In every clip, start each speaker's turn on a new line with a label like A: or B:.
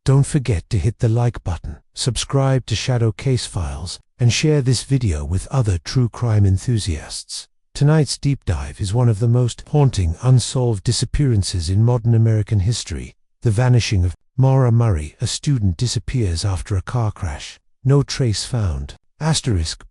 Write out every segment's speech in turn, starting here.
A: Don't forget to hit the like button, subscribe to Shadow Case Files, and share this video with other true crime enthusiasts. Tonight's deep dive is one of the most haunting unsolved disappearances in modern American history. The vanishing of Maura Murray, a student, disappears after a car crash. No trace found.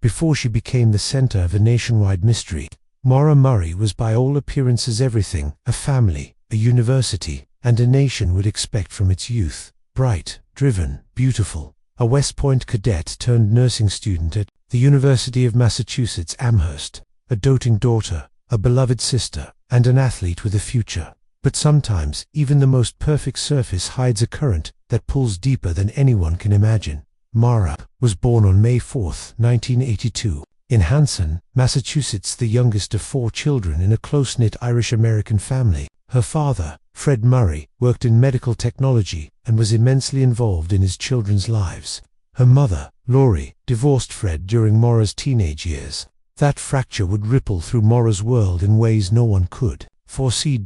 A: Before she became the center of a nationwide mystery, Maura Murray was by all appearances everything a family, a university, and a nation would expect from its youth. Bright, driven, beautiful. A West Point cadet turned nursing student at the University of Massachusetts Amherst. A doting daughter, a beloved sister, and an athlete with a future. But sometimes, even the most perfect surface hides a current that pulls deeper than anyone can imagine. Maura was born on May 4, 1982, in Hampshire, Massachusetts, the youngest of 4 children in a close-knit Irish-American family. Her father, Fred Murray, worked in medical technology and was immensely involved in his children's lives. Her mother, Laurie, divorced Fred during Maura's teenage years. That fracture would ripple through Maura's world in ways no one could foresee.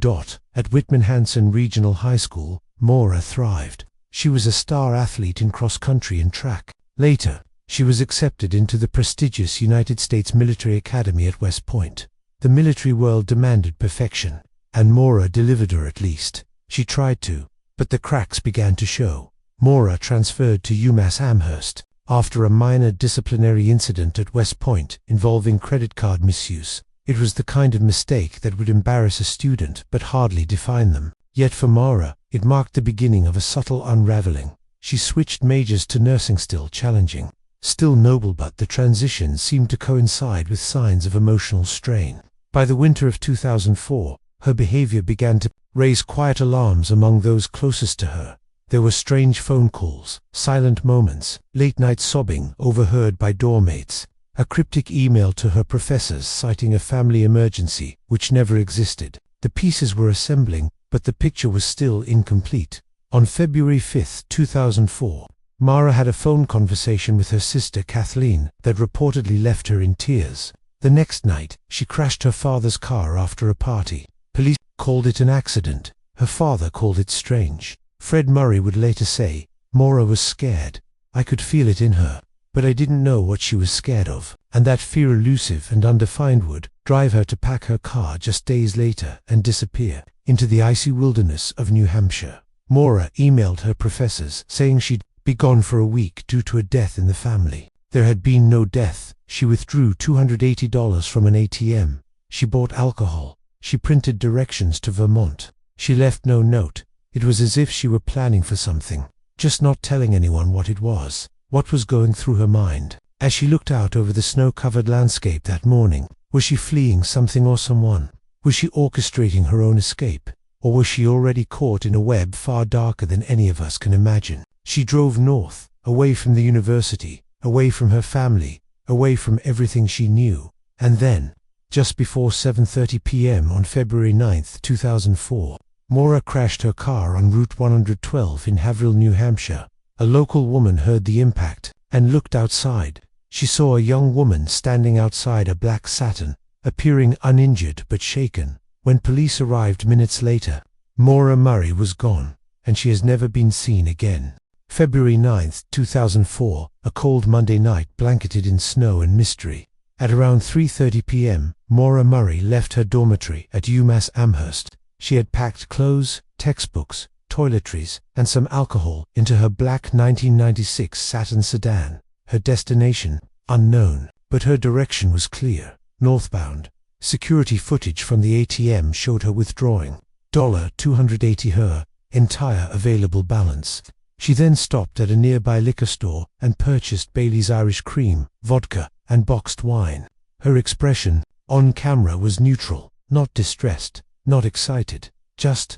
A: At Whitman-Hanson Regional High School, Maura thrived. She was a star athlete in cross-country and track. Later, she was accepted into the prestigious United States Military Academy at West Point. The military world demanded perfection, and Maura delivered, her at least. She tried to, but the cracks began to show. Maura transferred to UMass Amherst after a minor disciplinary incident at West Point involving credit card misuse. It was the kind of mistake that would embarrass a student but hardly define them. Yet for Maura, it marked the beginning of a subtle unraveling. She switched majors to nursing, still challenging, still noble, but the transition seemed to coincide with signs of emotional strain. By the winter of 2004, her behavior began to raise quiet alarms among those closest to her. There were strange phone calls, silent moments, late-night sobbing overheard by doormates, a cryptic email to her professors citing a family emergency which never existed. The pieces were assembling, but the picture was still incomplete. On February 5, 2004, Maura had a phone conversation with her sister Kathleen that reportedly left her in tears. The next night, she crashed her father's car after a party. Police called it an accident. Her father called it strange. Fred Murray would later say, "Maura was scared. I could feel it in her, but I didn't know what she was scared of, and that fear, elusive and undefined, would drive her to pack her car just days later and disappear into the icy wilderness of New Hampshire." Maura emailed her professors saying she'd be gone for a week due to a death in the family. There had been no death. She withdrew $280 from an ATM. She bought alcohol. She printed directions to Vermont. She left no note. It was as if she were planning for something, just not telling anyone what it was. What was going through her mind as she looked out over the snow-covered landscape that morning? Was she fleeing something or someone? Was she orchestrating her own escape? Or was she already caught in a web far darker than any of us can imagine? She drove north, away from the university, away from her family, away from everything she knew. And then, just before 7:30 p.m. on February 9, 2004, Maura crashed her car on Route 112 in Haverhill, New Hampshire. A local woman heard the impact and looked outside. She saw a young woman standing outside a black Saturn, appearing uninjured but shaken. When police arrived minutes later, Maura Murray was gone, and she has never been seen again. February 9, 2004, a cold Monday night blanketed in snow and mystery. At around 3:30 p.m., Maura Murray left her dormitory at UMass Amherst. She had packed clothes, textbooks, toiletries, and some alcohol into her black 1996 Saturn sedan. Her destination, unknown, but her direction was clear, northbound. Security footage from the ATM showed her withdrawing $280, her entire available balance. She then stopped at a nearby liquor store and purchased Bailey's Irish Cream, vodka, and boxed wine. Her expression, on camera, was neutral, not distressed, not excited, just ...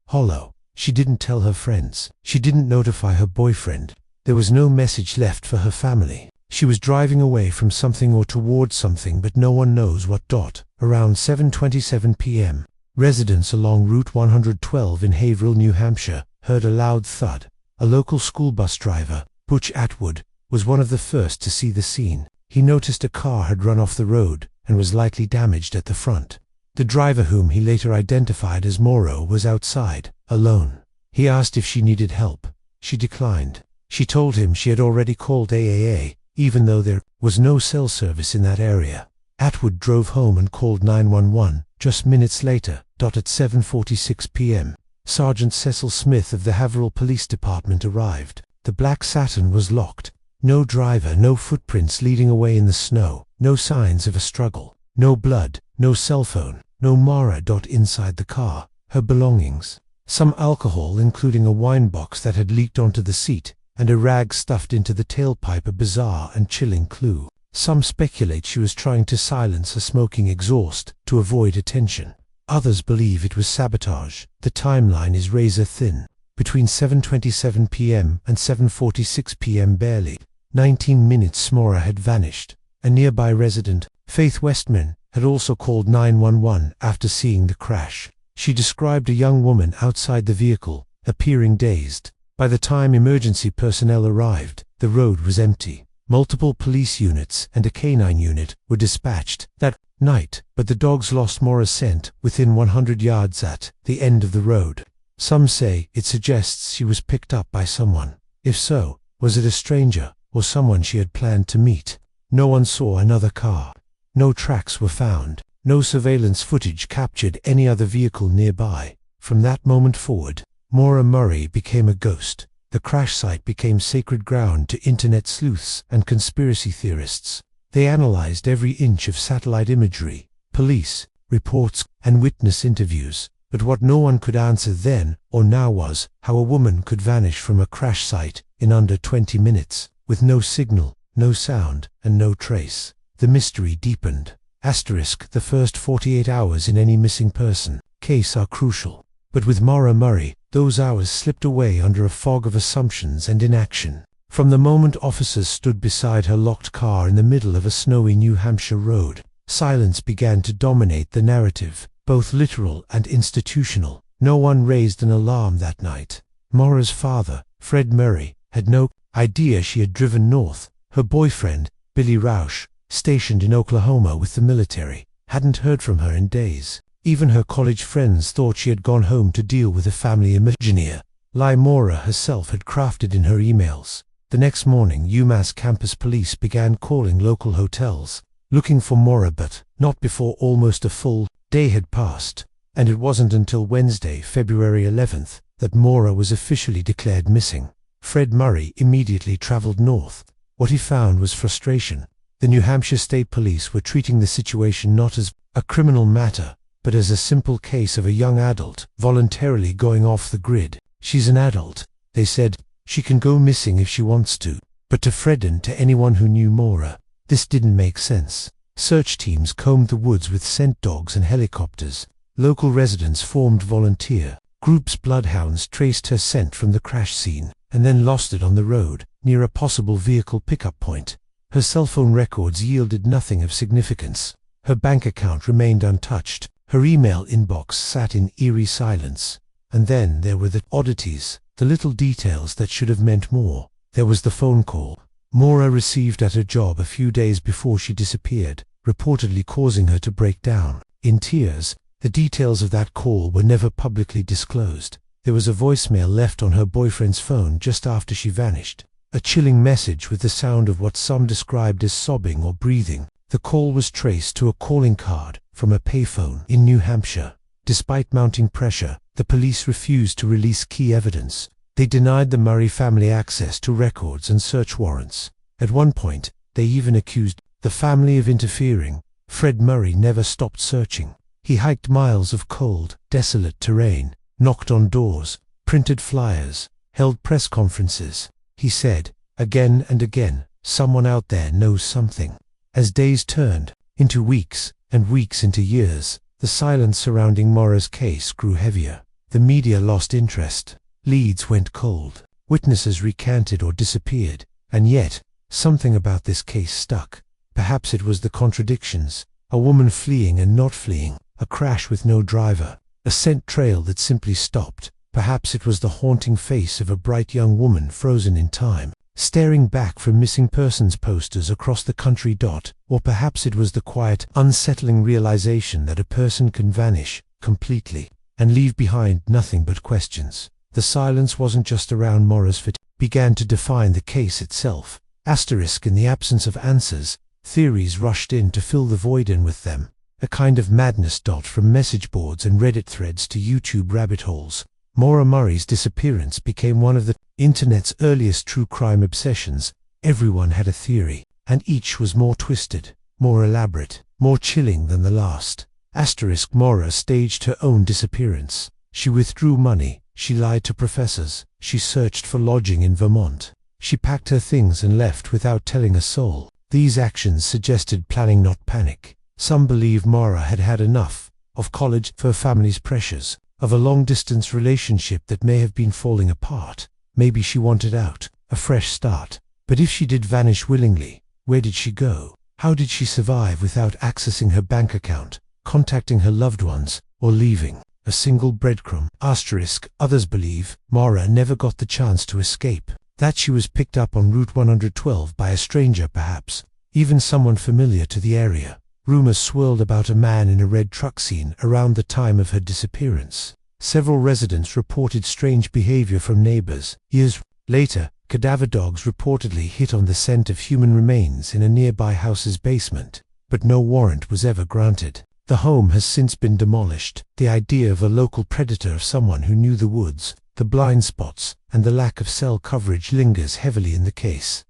A: hollow. She didn't tell her friends. She didn't notify her boyfriend. There was no message left for her family. She was driving away from something or towards something, but no one knows what. Around 7:27 p.m., residents along Route 112 in Haverhill, New Hampshire, heard a loud thud. A local school bus driver, Butch Atwood, was one of the first to see the scene. He noticed a car had run off the road and was lightly damaged at the front. The driver, whom he later identified as Maura, was outside, alone. He asked if she needed help. She declined. She told him she had already called AAA, even though there was no cell service in that area. Atwood drove home and called 911 just minutes later. At 7:46 p.m., Sergeant Cecil Smith of the Haverhill Police Department arrived. The black Saturn was locked. No driver, no footprints leading away in the snow, no signs of a struggle, no blood, no cell phone, no Maura. Inside the car, her belongings. Some alcohol, including a wine box that had leaked onto the seat, and a rag stuffed into the tailpipe, a bizarre and chilling clue. Some speculate she was trying to silence a smoking exhaust to avoid attention. Others believe it was sabotage. The timeline is razor thin. Between 7:27 p.m. and 7:46 p.m. barely 19 minutes Maura had vanished. A nearby resident, Faith Westman, had also called 911 after seeing the crash. She described a young woman outside the vehicle, appearing dazed. By the time emergency personnel arrived, the road was empty. Multiple police units and a canine unit were dispatched that night, but the dogs lost Maura's scent within 100 yards at the end of the road. Some say it suggests she was picked up by someone. If so, was it a stranger or someone she had planned to meet? No one saw another car. No tracks were found. No surveillance footage captured any other vehicle nearby. From that moment forward, Maura Murray became a ghost. The crash site became sacred ground to internet sleuths and conspiracy theorists. They analyzed every inch of satellite imagery, police reports, and witness interviews. But what no one could answer then or now was how a woman could vanish from a crash site in under 20 minutes, with no signal, no sound, and no trace. The mystery deepened. The first 48 hours in any missing person case are crucial. But with Maura Murray, those hours slipped away under a fog of assumptions and inaction. From the moment officers stood beside her locked car in the middle of a snowy New Hampshire road, silence began to dominate the narrative, both literal and institutional. No one raised an alarm that night. Maura's father, Fred Murray, had no idea she had driven north. Her boyfriend, Billy Rausch, stationed in Oklahoma with the military, hadn't heard from her in days. Even her college friends thought she had gone home to deal with a family emergency. Lie Maura herself had crafted in her emails. The next morning, UMass campus police began calling local hotels, looking for Maura, but not before almost a full day had passed. And it wasn't until Wednesday, February 11th, that Maura was officially declared missing. Fred Murray immediately traveled north. What he found was frustration. The New Hampshire State Police were treating the situation not as a criminal matter, but as a simple case of a young adult voluntarily going off the grid. She's an adult, they said. She can go missing if she wants to. But to Fred and to anyone who knew Maura, this didn't make sense. Search teams combed the woods with scent dogs and helicopters. Local residents formed volunteer groups. Bloodhounds traced her scent from the crash scene and then lost it on the road near a possible vehicle pickup point. Her cell phone records yielded nothing of significance. Her bank account remained untouched. Her email inbox sat in eerie silence. And then there were the oddities, the little details that should have meant more. There was the phone call Maura received at her job a few days before she disappeared, reportedly causing her to break down in tears. The details of that call were never publicly disclosed. There was a voicemail left on her boyfriend's phone just after she vanished. A chilling message with the sound of what some described as sobbing or breathing. The call was traced to a calling card from a payphone in New Hampshire. Despite mounting pressure, the police refused to release key evidence. They denied the Murray family access to records and search warrants. At one point, they even accused the family of interfering. Fred Murray never stopped searching. He hiked miles of cold, desolate terrain, knocked on doors, printed flyers, held press conferences. He said, again and again, someone out there knows something. As days turned into weeks and weeks into years, the silence surrounding Maura's case grew heavier. The media lost interest. Leads went cold. Witnesses recanted or disappeared. And yet, something about this case stuck. Perhaps it was the contradictions. A woman fleeing and not fleeing. A crash with no driver. A scent trail that simply stopped. Perhaps it was the haunting face of a bright young woman frozen in time, staring back from missing persons posters across the country. Or perhaps it was the quiet, unsettling realization that a person can vanish completely and leave behind nothing but questions. The silence wasn't just around Maura's feet, began to define the case itself. In the absence of answers, theories rushed in to fill the void in with them. A kind of madness. From message boards and Reddit threads to YouTube rabbit holes, Maura Murray's disappearance became one of the internet's earliest true crime obsessions. Everyone had a theory, and each was more twisted, more elaborate, more chilling than the last. Maura staged her own disappearance. She withdrew money, she lied to professors, she searched for lodging in Vermont. She packed her things and left without telling a soul. These actions suggested planning, not panic. Some believe Maura had had enough of college, of her family's pressures, of a long-distance relationship that may have been falling apart. Maybe she wanted out, a fresh start. But if she did vanish willingly, where did she go? How did she survive without accessing her bank account, contacting her loved ones, or leaving a single breadcrumb? Others believe Maura never got the chance to escape, that she was picked up on Route 112 by a stranger, perhaps even someone familiar to the area. Rumors swirled about a man in a red truck seen around the time of her disappearance. Several residents reported strange behavior from neighbors. Years later, cadaver dogs reportedly hit on the scent of human remains in a nearby house's basement, but no warrant was ever granted. The home has since been demolished. The idea of a local predator, of someone who knew the woods, the blind spots, and the lack of cell coverage lingers heavily in the case.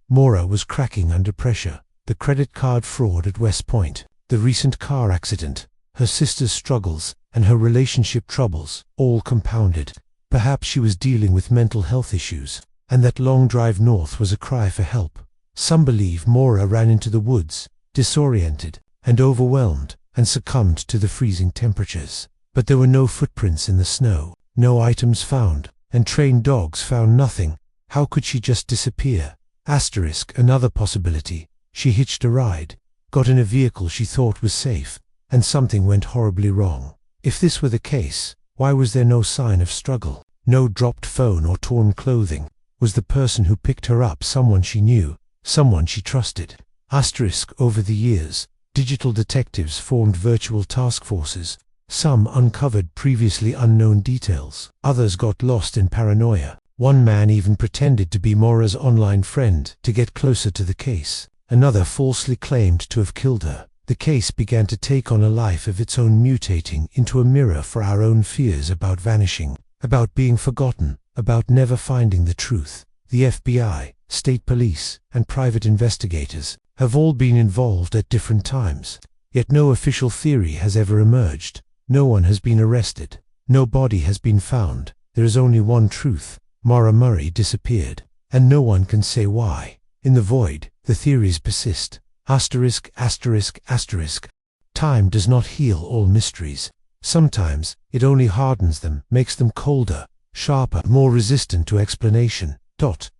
A: Maura was cracking under pressure. The credit card fraud at West Point, the recent car accident, her sister's struggles, and her relationship troubles, all compounded. Perhaps she was dealing with mental health issues, and that long drive north was a cry for help. Some believe Maura ran into the woods, disoriented and overwhelmed, and succumbed to the freezing temperatures. But there were no footprints in the snow, no items found, and trained dogs found nothing. How could she just disappear? Another possibility. She hitched a ride, got in a vehicle she thought was safe, and something went horribly wrong. If this were the case, why was there no sign of struggle? No dropped phone or torn clothing? Was the person who picked her up someone she knew, someone she trusted? Over the years, digital detectives formed virtual task forces. Some uncovered previously unknown details. Others got lost in paranoia. One man even pretended to be Maura's online friend to get closer to the case. Another falsely claimed to have killed her. The case began to take on a life of its own, mutating into a mirror for our own fears about vanishing, about being forgotten, about never finding the truth. The FBI, state police, and private investigators have all been involved at different times. Yet no official theory has ever emerged. No one has been arrested. No body has been found. There is only one truth. Maura Murray disappeared, and no one can say why. In the void, the theories persist. Time does not heal all mysteries. Sometimes it only hardens them, makes them colder, sharper, more resistant to explanation.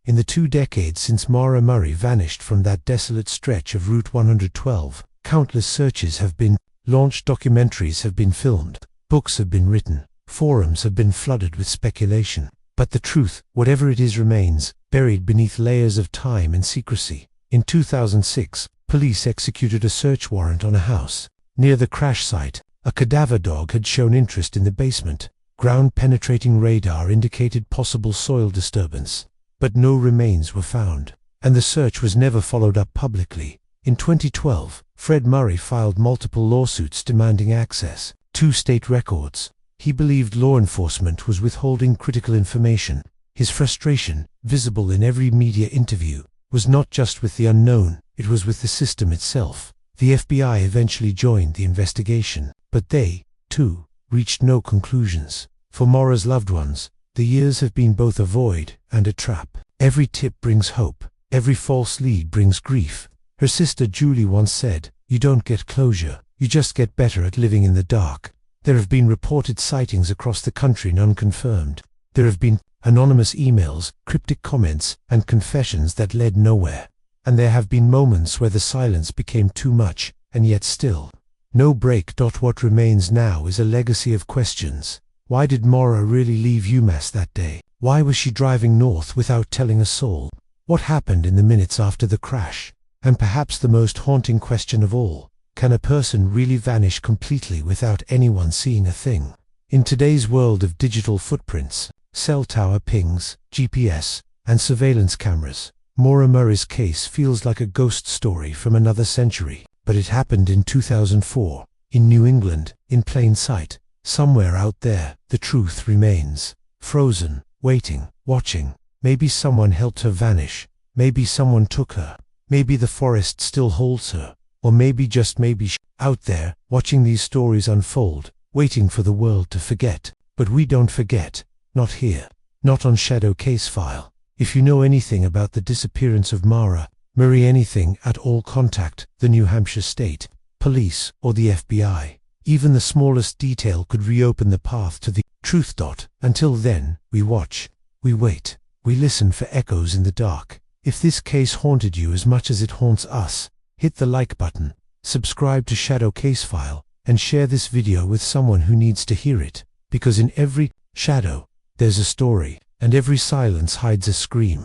A: In the 2 decades since Maura Murray vanished from that desolate stretch of Route 112, countless searches have been launched, documentaries have been filmed, books have been written, forums have been flooded with speculation. But the truth, whatever it is, remains, buried beneath layers of time and secrecy. In 2006, police executed a search warrant on a house near the crash site. A cadaver dog had shown interest in the basement. Ground-penetrating radar indicated possible soil disturbance, but no remains were found, and the search was never followed up publicly. In 2012, Fred Murray filed multiple lawsuits demanding access to state records. He believed law enforcement was withholding critical information. His frustration, visible in every media interview, was not just with the unknown, it was with the system itself. The FBI eventually joined the investigation, but they, too, reached no conclusions. For Maura's loved ones, the years have been both a void and a trap. Every tip brings hope, every false lead brings grief. Her sister Julie once said, "You don't get closure, you just get better at living in the dark." There have been reported sightings across the country, none confirmed. There have been anonymous emails, cryptic comments, and confessions that led nowhere. And there have been moments where the silence became too much, and yet still no break. What remains now is a legacy of questions. Why did Maura really leave UMass that day? Why was she driving north without telling a soul? What happened in the minutes after the crash? And perhaps the most haunting question of all, can a person really vanish completely without anyone seeing a thing? In today's world of digital footprints, cell tower pings, GPS, and surveillance cameras, Maura Murray's case feels like a ghost story from another century. But it happened in 2004, in New England, in plain sight. Somewhere out there, the truth remains. Frozen, waiting, watching. Maybe someone helped her vanish. Maybe someone took her. Maybe the forest still holds her. Or maybe, just maybe, out there, watching these stories unfold, waiting for the world to forget. But we don't forget. Not here. Not on Shadow Case File. If you know anything about the disappearance of Maura Murray, anything at all, contact the New Hampshire State Police or the FBI. Even the smallest detail could reopen the path to the truth. Until then, we watch, we wait, we listen for echoes in the dark. If this case haunted you as much as it haunts us, hit the like button, subscribe to Shadow Case File, and share this video with someone who needs to hear it. Because in every shadow, there's a story, and every silence hides a scream.